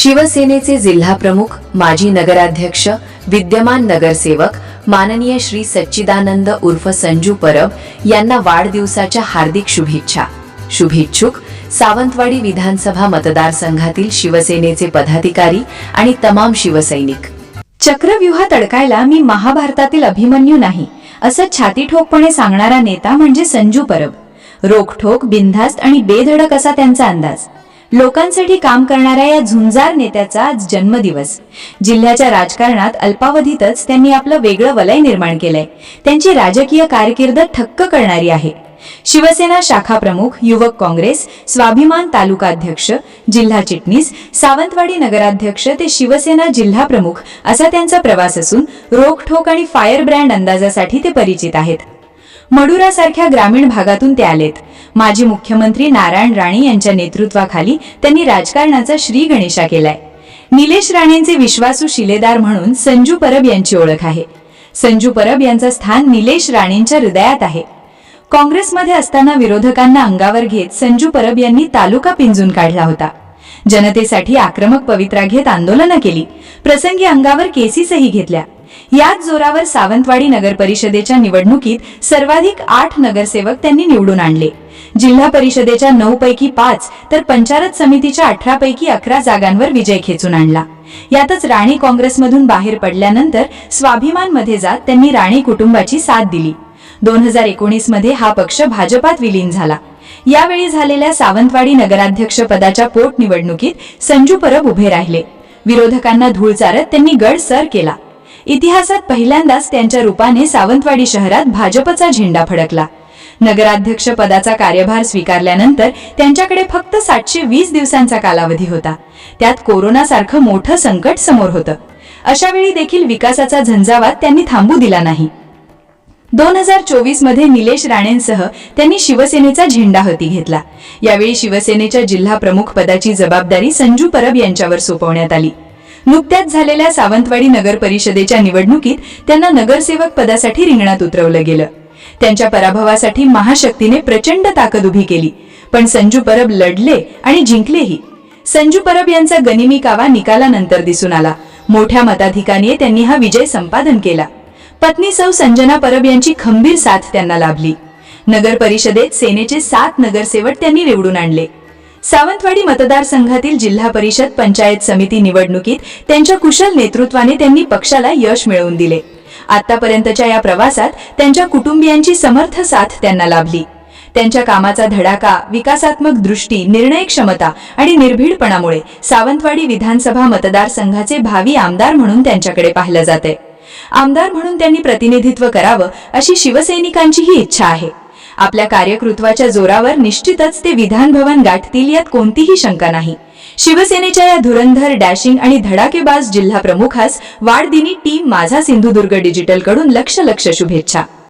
शिवसेनेचे जिल्हा प्रमुख, माजी नगराध्यक्ष, विद्यमान नगरसेवक माननीय श्री सच्चिदानंद उर्फ संजू परब यांना वाढदिवसाच्या हार्दिक शुभेच्छा। शुभेच्छुक सावंतवाडी विधानसभा मतदारसंघातील शिवसेनेचे पदाधिकारी आणि तमाम शिवसैनिक। चक्रव्यूहात अडकायला मी महाभारतातील अभिमन्यू नाही असं छातीठोकपणे सांगणारा नेता म्हणजे संजू परब। रोखठोक, बिनधास्त आणि बेधडक असा त्यांचा अंदाज। लोकांसाठी काम करणाऱ्या या झुंजार नेत्याचा आज जन्मदिवस। जिल्ह्याच्या राजकारणात अल्पावधीतच त्यांनी आपलं वेगळं वलय निर्माण केलंय। त्यांची राजकीय कारकीर्द थक्क करणारी आहे। शिवसेना शाखा प्रमुख, युवक काँग्रेस, स्वाभिमान तालुका अध्यक्ष, जिल्हा चिटणीस, सावंतवाडी नगराध्यक्ष ते शिवसेना जिल्हा प्रमुख असा त्यांचा प्रवास असून रोखठोक आणि फायर ब्रँड अंदाजासाठी ते परिचित आहेत। मडुरासारख्या ग्रामीण भागातून ते आलेत। माजी मुख्यमंत्री नारायण राणे यांच्या नेतृत्वाखाली त्यांनी राजकारणाचा श्री गणेशा केलाय। निलेश राणेंचे विश्वासू शिलेदार म्हणून संजू परब यांची ओळख आहे। संजू परब यांचं स्थान निलेश राणेंच्या हृदयात आहे। काँग्रेसमध्ये असताना विरोधकांना अंगावर घेत संजू परब यांनी तालुका पिंजून काढला होता। जनतेसाठी आक्रमक पवित्रा घेत आंदोलनं केली, प्रसंगी अंगावर केसीसही घेतल्या। याच जोरावर सावंतवाडी नगर परिषदेच्या निवडणुकीत सर्वाधिक 8 नगरसेवक त्यांनी निवडून आणले। जिल्हा परिषदेच्या 9 पैकी 5 तर पंचायत समितीच्या 18 पैकी 11 जागांवर विजय खेचून आणला। यातच राणे काँग्रेसमधून बाहेर पडल्यानंतर स्वाभिमान मध्ये जात त्यांनी राणे कुटुंबाची साथ दिली। 2019 मध्ये हा पक्ष भाजपात विलीन झाला। यावेळी झालेल्या सावंतवाडी नगराध्यक्ष पदाच्या पोटनिवडणुकीत संजू परब उभे राहिले। विरोधकांना धूळ चारत त्यांनी गड सर केला। इतिहासात पहिल्यांदाच त्यांच्या रूपाने सावंतवाडी शहरात भाजपचा झेंडा फडकला। नगराध्यक्ष पदाचा कार्यभार स्वीकारल्यानंतर त्यांच्याकडे फक्त 720 दिवसांचा कालावधी होता। त्यात कोरोनासारखं मोठं संकट समोर होतं। अशा वेळी देखील विकासाचा झंझावात त्यांनी थांबू दिला नाही। 2024 मध्ये निलेश राणेंसह त्यांनी शिवसेनेचा झेंडा हाती घेतला। यावेळी शिवसेनेच्या जिल्हा प्रमुख पदाची जबाबदारी संजू परब यांच्यावर सोपवण्यात आली। नुकत्याच झालेल्या सावंतवाडी नगर परिषदेच्या निवडणुकीत त्यांना नगरसेवक पदासाठी रिंगणात उतरवलं गेलं। त्यांच्या पराभवासाठी महाशक्तीने प्रचंड ताकद उभी केली, पण संजू परब लढले आणि जिंकलेही। संजू परब यांचा गनिमी कावा निकालानंतर दिसून आला। मोठ्या मताधिक्याने त्यांनी हा विजय संपादन केला। पत्नी सौ संजना परब यांची खंबीर साथ त्यांना लाभली। नगर परिषदेत सेनेचे 7 नगरसेवक त्यांनी निवडून आणले। सावंतवाडी मतदारसंघातील जिल्हा परिषद पंचायत समिती निवडणुकीत त्यांच्या कुशल नेतृत्वाने त्यांनी पक्षाला यश मिळवून दिले। आतापर्यंतच्या या प्रवासात त्यांच्या कुटुंबियांची समर्थ साथ त्यांना लाभली। त्यांच्या कामाचा धडाका, विकासात्मक दृष्टी, निर्णय क्षमता आणि निर्भीडपणामुळे सावंतवाडी विधानसभा मतदारसंघाचे भावी आमदार म्हणून त्यांच्याकडे पाहिलं जाते। आमदार म्हणून त्यांनी प्रतिनिधित्व करावं अशी शिवसैनिकांचीही इच्छा आहे। आपल्या कार्यकर्तृत्वाच्या जोरावर निश्चितच ते विधान भवन गाठतील यात कोणतीही शंका नाही। शिवसेनेच्या या धुरंधर, डॅशिंग आणि धडाकेबाज जिल्हा प्रमुखास वाढदिनी टीम माझा सिंधुदुर्ग डिजिटल कडून लक्ष शुभेच्छा।